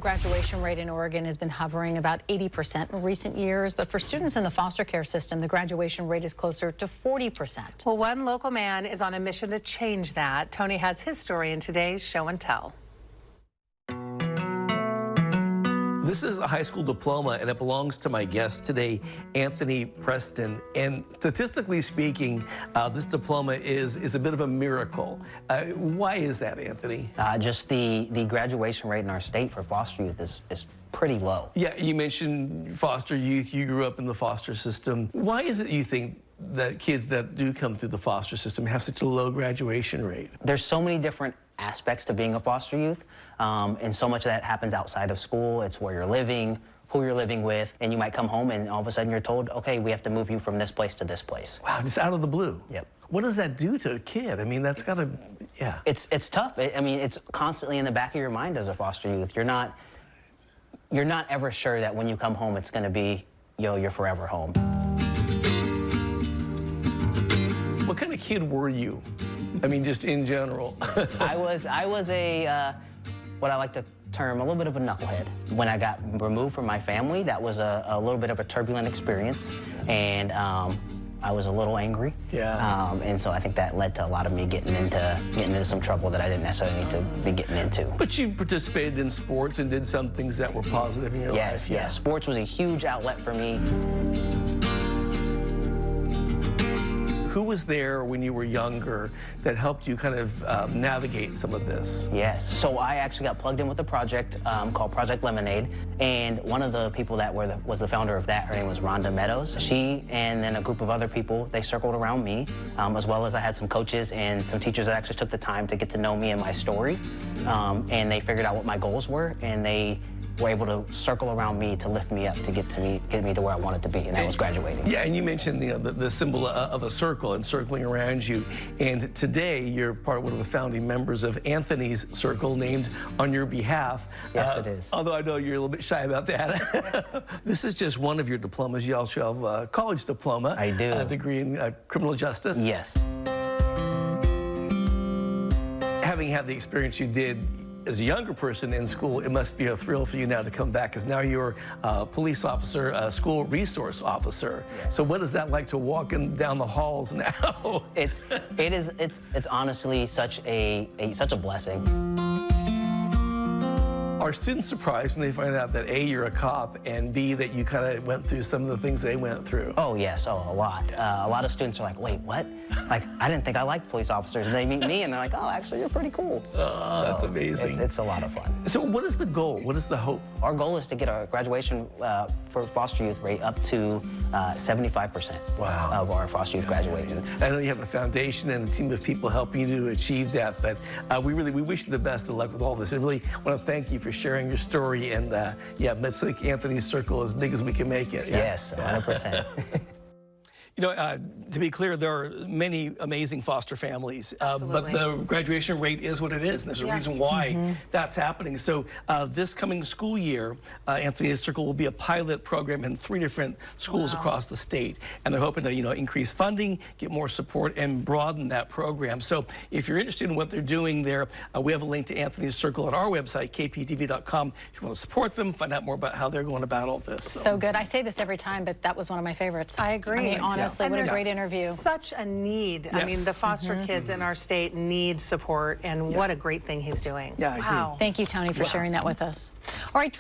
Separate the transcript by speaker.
Speaker 1: Graduation rate in Oregon has been hovering about 80% in recent years, but for students in the foster care system, the graduation rate is closer to 40%.
Speaker 2: Well, one local man is on a mission to change that. Tony has his story in today's Show and Tell.
Speaker 3: This is a high school diploma, and it belongs to my guest today, Anthony Preston. And statistically speaking, this diploma is a bit of a miracle. Why is that, Anthony?
Speaker 4: Just the graduation rate in our state for foster youth is pretty low.
Speaker 3: Yeah, you mentioned foster youth. You grew up in the foster system. Why is it you think that kids that do come through the foster system have such a low graduation rate?
Speaker 4: There's so many different aspects to being a foster youth, and so much of that happens outside of school. It's where you're living, who you're living with, and you might come home and all of a sudden you're told, okay, we have to move you from this place to this place.
Speaker 3: Wow, just out of the blue.
Speaker 4: Yep.
Speaker 3: What does that do to a kid? I mean, that's gotta, yeah.
Speaker 4: It's tough. I mean, it's constantly in the back of your mind as a foster youth. You're not ever sure that when you come home, it's gonna be, your forever home.
Speaker 3: What kind of kid were you? I mean, just in general.
Speaker 4: I was a, what I like to term, a little bit of a knucklehead. When I got removed from my family, that was a little bit of a turbulent experience, and I was a little angry.
Speaker 3: Yeah.
Speaker 4: And so I think that led to a lot of me getting into some trouble that I didn't necessarily need to be getting into.
Speaker 3: But you participated in sports and did some things that were positive in your life.
Speaker 4: Yes, yes. Sports was a huge outlet for me.
Speaker 3: Who was there when you were younger that helped you kind of navigate some of this?
Speaker 4: Yes, so I actually got plugged in with a project called Project Lemonade, and one of the people that was the founder of that, her name was Rhonda Meadows. She and then a group of other people, they circled around me, as well as I had some coaches and some teachers that actually took the time to get to know me and my story, and they figured out what my goals were, and they were able to circle around me to lift me up to get me to where I wanted to be, and that was graduating.
Speaker 3: Yeah, and you mentioned the symbol of a circle and circling around you, and today you're part of one of the founding members of Anthony's Circle, named on your behalf.
Speaker 4: Yes, it is.
Speaker 3: Although I know you're a little bit shy about that. This is just one of your diplomas. You also have a college diploma.
Speaker 4: I do.
Speaker 3: A degree in criminal justice.
Speaker 4: Yes.
Speaker 3: Having had the experience you did as a younger person in school, it must be a thrill for you now to come back, because now you're a police officer, a school resource officer.
Speaker 4: Yes.
Speaker 3: So what is that like to walk down the halls now?
Speaker 4: It's honestly such a blessing.
Speaker 3: Are students surprised when they find out that A, you're a cop, and B, that you kind of went through some of the things they went through?
Speaker 4: Oh, yes, a lot. A lot of students are like, wait, what? Like, I didn't think I liked police officers. And they meet me, and they're like, oh, actually, you're pretty cool.
Speaker 3: Oh, that's amazing.
Speaker 4: It's a lot of fun.
Speaker 3: So what is the goal? What is the hope?
Speaker 4: Our goal is to get our graduation for foster youth rate up to 75% of our foster youth graduating.
Speaker 3: I know you have a foundation and a team of people helping you to achieve that, but we wish you the best of luck with all this. I really want to thank you for sharing your story, and yeah, let's make Anthony's Circle as big as we can make it. Yeah.
Speaker 4: Yes, 100%.
Speaker 3: You know, to be clear, there are many amazing foster families, but the graduation rate is what it is, and there's a reason why that's happening. So this coming school year, Anthony's Circle will be a pilot program in 3 different schools across the state, and they're hoping to, increase funding, get more support, and broaden that program. So if you're interested in what they're doing there, we have a link to Anthony's Circle at our website, kptv.com. If you want to support them, find out more about how they're going about all this.
Speaker 1: So good. I say this every time, but that was one of my favorites.
Speaker 2: I agree.
Speaker 1: I mean, honestly, what a great interview.
Speaker 2: Such a need. I mean, the foster kids in our state need support, and what a great thing he's doing.
Speaker 3: Yeah,
Speaker 2: wow.
Speaker 1: Thank you, Tony, for sharing that with us. All right.